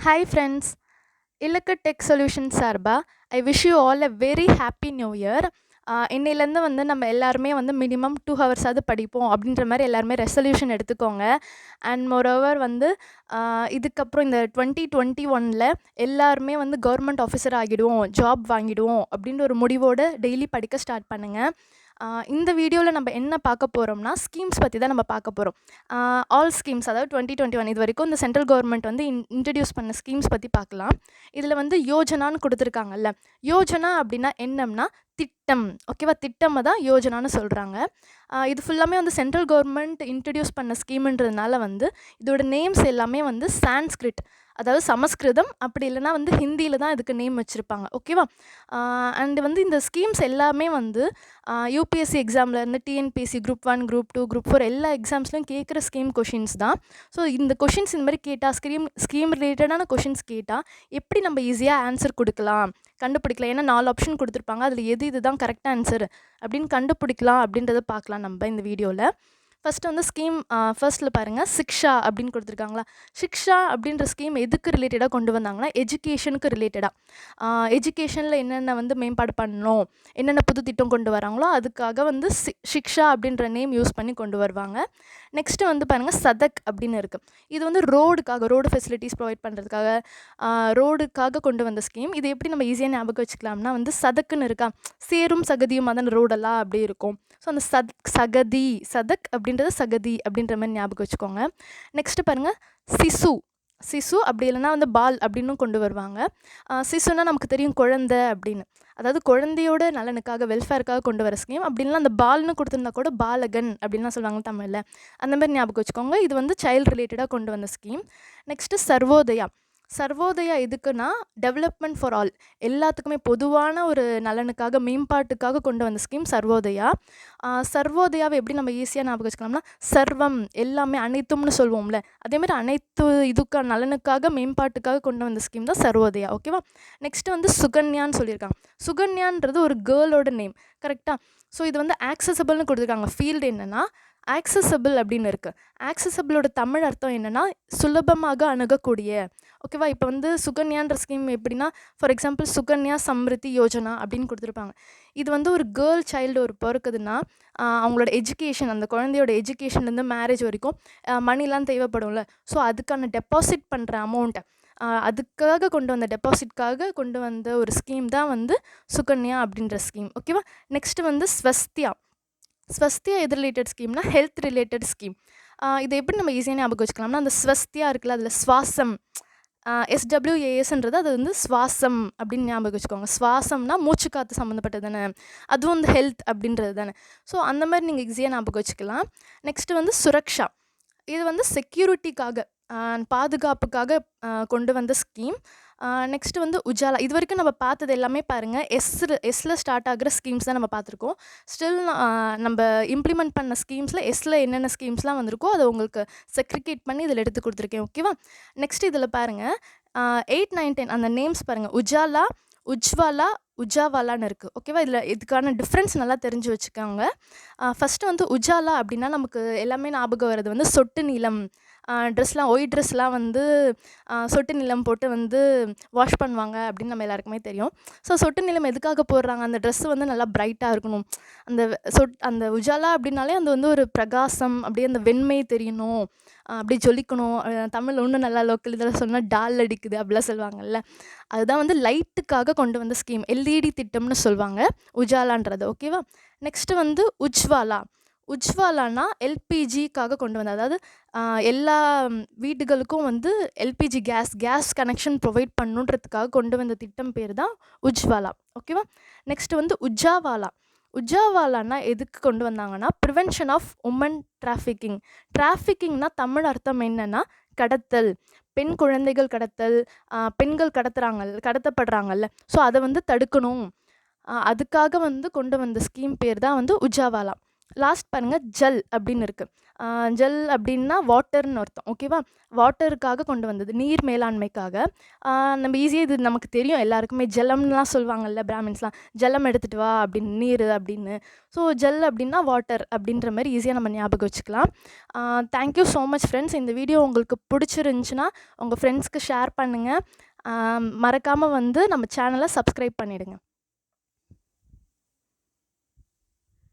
Hi friends, Ilaka Tech Solutions சார்பா I wish you all a very happy new year. இன்னையிலேருந்து வந்து நம்ம எல்லாருமே வந்து மினிமம் 2 ஹவர்ஸாவது படிப்போம் அப்படின்ற மாதிரி எல்லாருமே ரெசல்யூஷன் எடுத்துக்கோங்க. அண்ட் மோரோவர் வந்து இதுக்கப்புறம் இந்த 2021 எல்லாருமே வந்து கவர்மெண்ட் ஆஃபீஸர் ஆகிடுவோம், ஜாப் வாங்கிடுவோம் அப்படின்ற ஒரு முடிவோடு டெய்லி படிக்க ஸ்டார்ட் பண்ணுங்கள். இந்த வீடியோவில் நம்ம என்ன பார்க்க போகிறோம்னா ஸ்கீம்ஸ் பற்றி தான் நம்ம பார்க்க போகிறோம். ஆல் ஸ்கீம்ஸ், அதாவது 2021 இது வரைக்கும் இந்த சென்ட்ரல் கவர்மெண்ட் வந்து இன்ட்ரடியூஸ் பண்ண ஸ்கீம்ஸ் பற்றி பார்க்கலாம். இதில் வந்து யோஜனான்னு கொடுத்துருக்காங்கல்ல, யோஜனா அப்படின்னா என்னம்னா திட்டம். ஓகேவா, திட்டமை தான் யோஜனான்னு சொல்கிறாங்க. இது ஃபுல்லாமே வந்து சென்ட்ரல் கவர்மெண்ட் இன்ட்ரடியூஸ் பண்ண ஸ்கீம்ன்றதுனால வந்து இதோட நேம்ஸ் எல்லாமே வந்து சான்ஸ்கிரிட், அதாவது சமஸ்கிருதம், அப்படி இல்லைனா வந்து ஹிந்தியில் தான் இதுக்கு நேம் வச்சுருப்பாங்க. ஓகேவா. அண்டு வந்து இந்த ஸ்கீம்ஸ் எல்லாமே வந்து யூபிஎஸ்சி எக்ஸாம்லேருந்து டிஎன்பிஎஸ்சி குரூப் 1, குரூப் 2, குரூப் 4 எல்லா எக்ஸாம்ஸ்லையும் கேட்குற ஸ்கீம் கொஷின்ஸ் தான். ஸோ இந்த கொஷின்ஸ் இந்த மாதிரி கேட்டால், ஸ்கீம் ரிலேட்டடான கொஷின்ஸ் கேட்டால் எப்படி நம்ம ஈஸியாக ஆன்சர் கொடுக்கலாம், கண்டுபிடிக்கலாம். ஏன்னா 4 ஆப்ஷன் கொடுத்துருப்பாங்க, அதில் எது இதுதான் கரெக்ட் ஆன்சர் அப்படின்னு கண்டுபிடிக்கலாம் அப்படின்றத பார்க்கலாம் நம்ம இந்த வீடியோவில். ஃபஸ்ட்டு வந்து ஸ்கீம் ஃபர்ஸ்ட்டில் பாருங்கள், சிக்ஷா அப்படின்னு கொடுத்துருக்காங்களா. சிக்ஷா அப்படின்ற ஸ்கீம் எதுக்கு ரிலேட்டடாக கொண்டு வந்தாங்கன்னா எஜுகேஷனுக்கு ரிலேட்டடாக. எஜுகேஷனில் என்னென்ன வந்து மேம்பாடு பண்ணணும், என்னென்ன புது திட்டம் கொண்டு வராங்களோ அதுக்காக வந்து சிக்ஷா அப்படின்ற நேம் யூஸ் பண்ணி கொண்டு வருவாங்க. நெக்ஸ்ட்டு வந்து பாருங்கள், சதக் அப்படின்னு இருக்குது. இது வந்து ரோடு ஃபெசிலிட்டிஸ் ப்ரொவைட் பண்ணுறதுக்காக, ரோடுக்காக கொண்டு வந்த ஸ்கீம். இது எப்படி நம்ம ஈஸியாக ஞாபகம் வச்சுக்கலாம்னா வந்து சதக்குன்னு இருக்கா, சேரும் சகதியும் அதான் ரோடெல்லாம் அப்படியே இருக்கும். ஸோ அந்த சகதி, சதக் அப்படின்றது சகதி அப்படின்ற மாதிரி ஞாபகம் வச்சுக்கோங்க. நெக்ஸ்ட்டு பாருங்கள், சிசு அப்படி இல்லைனா வந்து பால் அப்படின்னு கொண்டு வருவாங்க. சிசுனா நமக்கு தெரியும் குழந்தை அப்படின்னு, அதாவது குழந்தையோட நலனுக்காக, வெல்ஃபேருக்காக கொண்டு வர ஸ்கீம். அப்படின்லாம் அந்த பால்னு கொடுத்துருந்தா கூட பாலகன் அப்படின்லாம் சொல்லுவாங்க தமிழில், அந்த மாதிரி ஞாபகம் வச்சுக்கோங்க. இது வந்து சைல்டு ரிலேட்டடாக கொண்டு வந்த ஸ்கீம். நெக்ஸ்ட்டு சர்வோதயா எதுக்குன்னா டெவலப்மெண்ட் ஃபார் ஆல், எல்லாத்துக்குமே பொதுவான ஒரு நலனுக்காக, மேம்பாட்டுக்காக கொண்டு வந்த ஸ்கீம் சர்வோதயா. சர்வோதயாவை எப்படி நம்ம ஈஸியாக ஞாபகம் வச்சுக்கலாம்னா சர்வம், எல்லாமே, அனைத்தும்னு சொல்லுவோம்ல, அதேமாதிரி அனைத்து இதுக்கான நலனுக்காக, மேம்பாட்டுக்காக கொண்டு வந்த ஸ்கீம் தான் சர்வோதயா. ஓகேவா. நெக்ஸ்ட்டு வந்து சுகன்யான்னு சொல்லியிருக்காங்க. சுகன்யான்றது ஒரு கேர்ளோட நேம், கரெக்டாக. ஸோ இது வந்து ஆக்சசபிள்னு கொடுத்துருக்காங்க. ஃபீல்டு என்னென்னா ஆக்சசபிள் அப்படின்னு இருக்குது. ஆக்சசபிளோட தமிழ் அர்த்தம் என்னென்னா சுலபமாக அணுகக்கூடிய. ஓகேவா. இப்போ வந்து சுகன்யான்ற ஸ்கீம் எப்படின்னா, ஃபார் எக்ஸாம்பிள் சுகன்யா சம்ரித்தி யோஜனா அப்படின்னு கொடுத்துருப்பாங்க. இது வந்து ஒரு கேர்ள் சைல்டு ஒரு பிறக்குதுன்னா அவங்களோட எஜுகேஷன், அந்த குழந்தையோட எஜுகேஷன்லேருந்து மேரேஜ் வரைக்கும் மணிலாம் தேவைப்படும்ல. ஸோ அதுக்கான டெபாசிட் பண்ணுற அமௌண்ட்டை, அதுக்காக கொண்டு வந்த டெபாசிட்காக கொண்டு வந்த ஒரு ஸ்கீம் தான் வந்து சுகன்யா அப்படின்ற ஸ்கீம். ஓகேவா. நெக்ஸ்ட்டு வந்து ஸ்வஸ்தியா எது ரிலேட்டட் ஸ்கீம்னா ஹெல்த் ரிலேட்டட் ஸ்கீம். இதை எப்படி நம்ம ஈஸியாக ஞாபகம் வச்சுக்கலாம்னா, அந்த ஸ்வஸ்தியா இருக்குல்ல, அதில் சுவாசம், SWASன்றது அது வந்து சுவாசம் அப்படின்னு ஞாபகம் வச்சுக்கோங்க. சுவாசம்னா மூச்சு காற்று சம்மந்தப்பட்டது தானே, அதுவும் வந்து ஹெல்த் அப்படின்றது தானே. ஸோ அந்த மாதிரி நீங்கள் ஈஸியாக ஞாபகம் வச்சுக்கலாம். நெக்ஸ்ட்டு வந்து சுரக்ஷா, இது வந்து செக்யூரிட்டிக்காக, பாதுகாப்புக்காக கொண்டு வந்த ஸ்கீம். நெக்ஸ்ட்டு வந்து உஜாலா, இது வரைக்கும் நம்ம பார்த்தது எல்லாமே பாருங்கள் எஸ்ஸில் ஸ்டார்ட் ஆகிற ஸ்கீம்ஸ் தான் நம்ம பார்த்துருக்கோம். ஸ்டில் நம்ம இம்ப்ளிமெண்ட் பண்ண ஸ்கீம்ஸில் எஸ்ஸில் என்னென்ன ஸ்கீம்ஸ்லாம் வந்திருக்கோ அதை உங்களுக்கு செக்ரிகேட் பண்ணி இதில் எடுத்து கொடுத்துருக்கேன். ஓகேவா. நெக்ஸ்ட் இதில் பாருங்கள், 8, 9, 10 அந்த நேம்ஸ் பாருங்கள். உஜாலா, உஜ்வாலா, உஜாவாலான்னு இருக்குது. ஓகேவா. இதில் இதுக்கான டிஃப்ரென்ஸ் நல்லா தெரிஞ்சு வச்சுக்கோங்க. ஃபஸ்ட்டு வந்து உஜாலா அப்படின்னா நமக்கு எல்லாமே ஞாபகம் வர்றது வந்து சொட்டு நீளம், ட்ரெஸ்லாம், ஒயிட் ட்ரெஸ்லாம் வந்து சொட்டு நிலம் போட்டு வந்து வாஷ் பண்ணுவாங்க அப்படின்னு நம்ம எல்லாருக்குமே தெரியும். ஸோ சொட்டு நிலம் எதுக்காக போடுறாங்க, அந்த ட்ரெஸ்ஸு வந்து நல்லா பிரைட்டாக இருக்கணும். அந்த உஜாலா அப்படின்னாலே அந்த வந்து ஒரு பிரகாசம், அப்படியே அந்த வெண்மை தெரியணும், அப்படி ஜொலிக்கணும். தமிழ் இன்னும் நல்லா லோக்கல் இதில் சொன்னால் டால் அடிக்குது அப்படிலாம் சொல்லுவாங்கல்ல, அதுதான் வந்து லைட்டுக்காக கொண்டு வந்த ஸ்கீம். LED திட்டம்னு சொல்லுவாங்க உஜாலான்றது. ஓகேவா. நெக்ஸ்ட்டு வந்து உஜ்வாலானா எல்பிஜிக்காக கொண்டு வந்தது, அதாவது எல்லா வீடுகளுக்கும் வந்து எல்பிஜி கேஸ் கனெக்ஷன் ப்ரொவைட் பண்ணுன்றதுக்காக கொண்டு வந்த திட்டம் பேர் தான் உஜ்வாலா. ஓகேவா. நெக்ஸ்ட்டு வந்து உஜாவாலானா எதுக்கு கொண்டு வந்தாங்கன்னா ப்ரிவென்ஷன் ஆஃப் உமன் டிராஃபிக்கிங்னா தமிழ் அர்த்தம் என்னென்னா கடத்தல், பெண் குழந்தைகள் கடத்தல், பெண்கள் கடத்தப்படுறாங்கல்ல, ஸோ அதை வந்து தடுக்கணும், அதுக்காக வந்து கொண்டு வந்த ஸ்கீம் பேர் தான் வந்து உஜாவாலா. லாஸ்ட் பாருங்கள், ஜல் அப்படின்னு இருக்குது. ஜல் அப்படின்னா வாட்டர்னு அர்த்தம். ஓகேவா? வாட்டருக்காக கொண்டு வந்தது. நீர் மேலாண்மைக்காக. நம்ம ஈஸியா இது நமக்கு தெரியும் எல்லாருக்குமே. ஜலம்லாம் சொல்லுவாங்கல்ல பிராமின்ஸ்லாம். "ஜலம் எடுத்துட்டு வா" அப்படின்னு, நீர் அப்படின்னு. ஸோ ஜல் அப்படின்னா வாட்டர் அப்படின்ற மாரி ஈஸியா நம்ம ஞாபகம் வச்சுக்கலாம். Thank you so much friends. இந்த வீடியோ உங்களுக்கு பிடிச்சிருந்துச்சுன்னா, உங்க ஃப்ரெண்ட்ஸ்க்கு ஷேர் பண்ணுங்க. மறக்காம வந்து நம்ம சேனலை சப்ஸ்கிரைப் பண்ணிடுங்க.